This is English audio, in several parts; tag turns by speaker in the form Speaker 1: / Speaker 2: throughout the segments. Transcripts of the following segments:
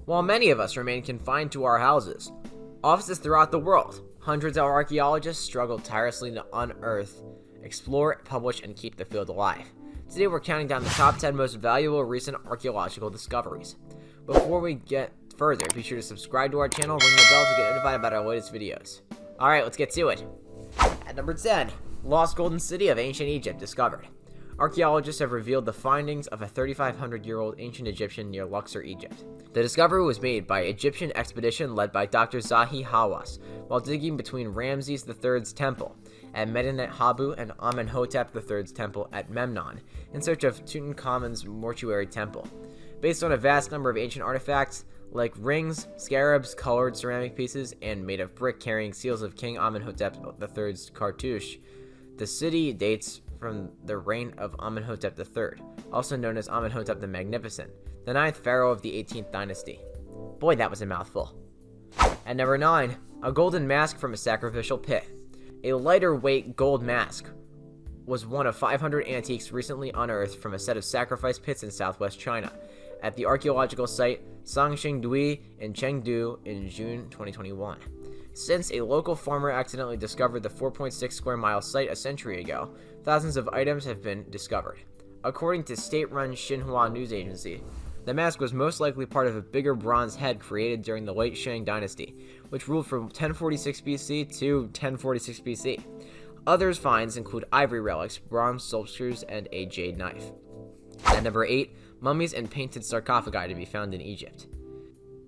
Speaker 1: While many of us remain confined to our houses, offices throughout the world, hundreds of archaeologists struggle tirelessly to unearth, explore, publish, and keep the field alive. Today we're counting down the top 10 most valuable recent archaeological discoveries. Before we get further, be sure to subscribe to our channel and ring the bell to get notified about our latest videos. Alright, let's get to it. At number 10, Lost Golden City of Ancient Egypt discovered. Archaeologists have revealed the findings of a 3,500-year-old ancient Egyptian near Luxor, Egypt. The discovery was made by an Egyptian expedition led by Dr. Zahi Hawass while digging between Ramses III's temple at Medinet Habu and Amenhotep III's temple at Memnon in search of Tutankhamun's mortuary temple. Based on a vast number of ancient artifacts, like rings, scarabs, colored ceramic pieces, and made of brick carrying seals of King Amenhotep III's cartouche, the city dates from the reign of Amenhotep III, also known as Amenhotep the Magnificent, the 9th pharaoh of the 18th dynasty. Boy, that was a mouthful. At number 9, a golden mask from a sacrificial pit. A lighter weight gold mask was one of 500 antiques recently unearthed from a set of sacrifice pits in southwest China at the archaeological site Sangxingdui in Chengdu in June 2021. Since a local farmer accidentally discovered the 4.6 square mile site a century ago, thousands of items have been discovered. According to state-run Xinhua news agency, the mask was most likely part of a bigger bronze head created during the late Shang dynasty, which ruled from 1046 BC to 1046 BC. Others finds include ivory relics, bronze sculptures, and a jade knife. At number 8, mummies and painted sarcophagi to be found in Egypt.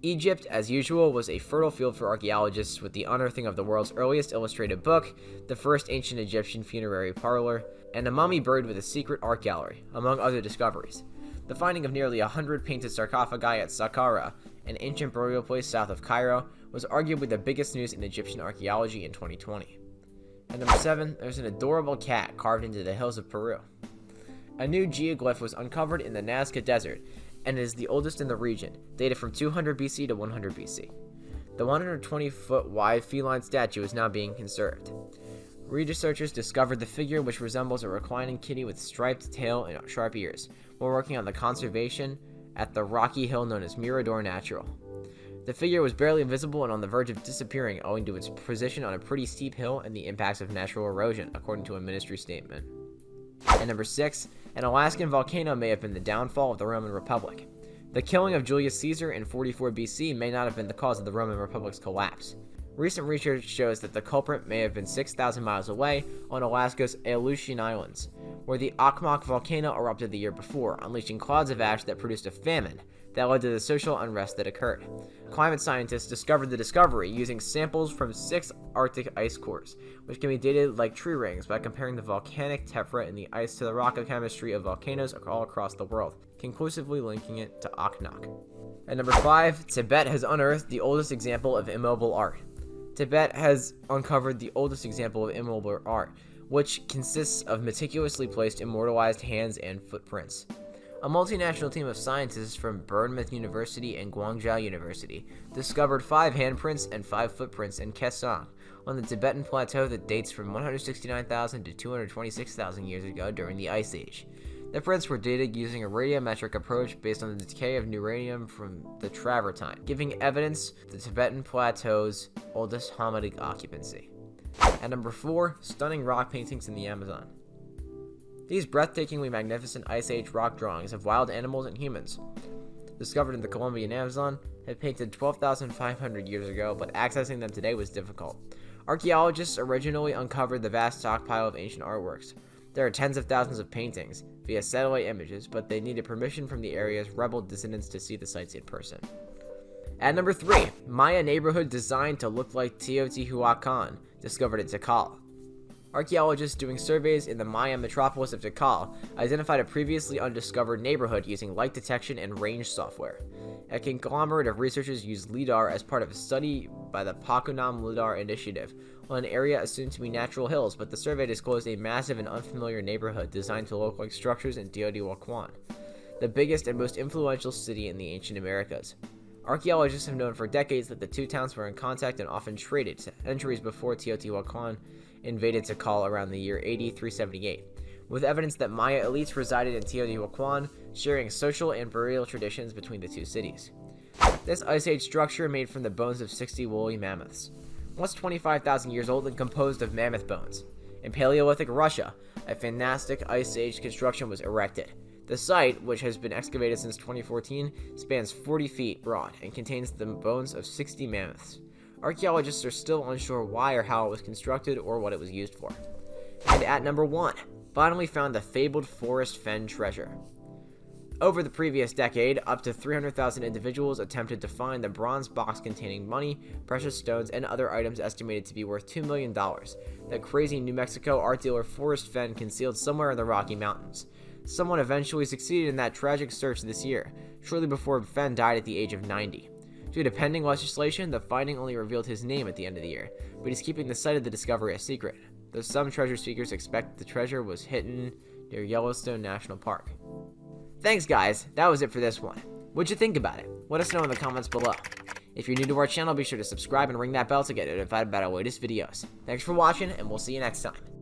Speaker 1: Egypt, as usual, was a fertile field for archaeologists with the unearthing of the world's earliest illustrated book, the first ancient Egyptian funerary parlor, and a mummy buried with a secret art gallery, among other discoveries. The finding of nearly 100 painted sarcophagi at Saqqara, an ancient burial place south of Cairo, was arguably the biggest news in Egyptian archaeology in 2020. At number 7, there's an adorable cat carved into the hills of Peru. A new geoglyph was uncovered in the Nazca Desert, and is the oldest in the region, dated from 200 BC to 100 BC. The 120-foot wide feline statue is now being conserved. Researchers discovered the figure, which resembles a reclining kitty with striped tail and sharp ears, while working on the conservation at the rocky hill known as Mirador Natural. The figure was barely visible and on the verge of disappearing owing to its position on a pretty steep hill and the impacts of natural erosion, according to a ministry statement. At number 6, an Alaskan volcano may have been the downfall of the Roman Republic. The killing of Julius Caesar in 44 BC may not have been the cause of the Roman Republic's collapse. Recent research shows that the culprit may have been 6,000 miles away on Alaska's Aleutian Islands, where the Okmok volcano erupted the year before, unleashing clouds of ash that produced a famine that led to the social unrest that occurred. Climate scientists discovered the discovery using samples from 6 Arctic ice cores, which can be dated like tree rings by comparing the volcanic tephra in the ice to the rock chemistry of volcanoes all across the world, conclusively linking it to Okmok. At number 5, Tibet has unearthed the oldest example of immobile art. Tibet has uncovered the oldest example of immobile art, which consists of meticulously placed immortalized hands and footprints. A multinational team of scientists from Bournemouth University and Guangzhou University discovered 5 handprints and 5 footprints in Kesong, on the Tibetan plateau that dates from 169,000 to 226,000 years ago during the Ice Age. The prints were dated using a radiometric approach based on the decay of uranium from the travertine, giving evidence of the Tibetan plateau's oldest hominic occupancy. At number 4, stunning rock paintings in the Amazon. These breathtakingly magnificent Ice Age rock drawings of wild animals and humans, discovered in the Colombian Amazon, had painted 12,500 years ago, but accessing them today was difficult. Archaeologists originally uncovered the vast stockpile of ancient artworks. There are tens of thousands of paintings via satellite images, but they needed permission from the area's rebel dissidents to see the sites in person. At number 3, Maya neighborhood designed to look like Teotihuacan, discovered at Tikal. Archaeologists doing surveys in the Maya metropolis of Tikal identified a previously undiscovered neighborhood using light detection and range software. A conglomerate of researchers used LIDAR as part of a study by the Pakunam LIDAR Initiative on an area assumed to be natural hills, but the survey disclosed a massive and unfamiliar neighborhood designed to look like structures in Teotihuacan, the biggest and most influential city in the ancient Americas. Archaeologists have known for decades that the two towns were in contact and often traded, centuries before Teotihuacan invaded Tikal around the year AD 378, with evidence that Maya elites resided in Teotihuacan, sharing social and burial traditions between the two cities. This Ice Age structure made from the bones of 60 woolly mammoths. Once 25,000 years old and composed of mammoth bones. In Paleolithic Russia, a fantastic Ice Age construction was erected. The site, which has been excavated since 2014, spans 40 feet broad and contains the bones of 60 mammoths. Archaeologists are still unsure why or how it was constructed or what it was used for. And at number 1, finally found the fabled Forest Fen treasure. Over the previous decade, up to 300,000 individuals attempted to find the bronze box containing money, precious stones, and other items estimated to be worth $2 million that crazy New Mexico art dealer Forrest Fenn concealed somewhere in the Rocky Mountains. Someone eventually succeeded in that tragic search this year, shortly before Fenn died at the age of 90. Due to pending legislation, the finding only revealed his name at the end of the year, but he's keeping the site of the discovery a secret, though some treasure seekers expect the treasure was hidden near Yellowstone National Park. Thanks guys, that was it for this one. What'd you think about it? Let us know in the comments below. If you're new to our channel, be sure to subscribe and ring that bell to get notified about our latest videos. Thanks for watching, and we'll see you next time.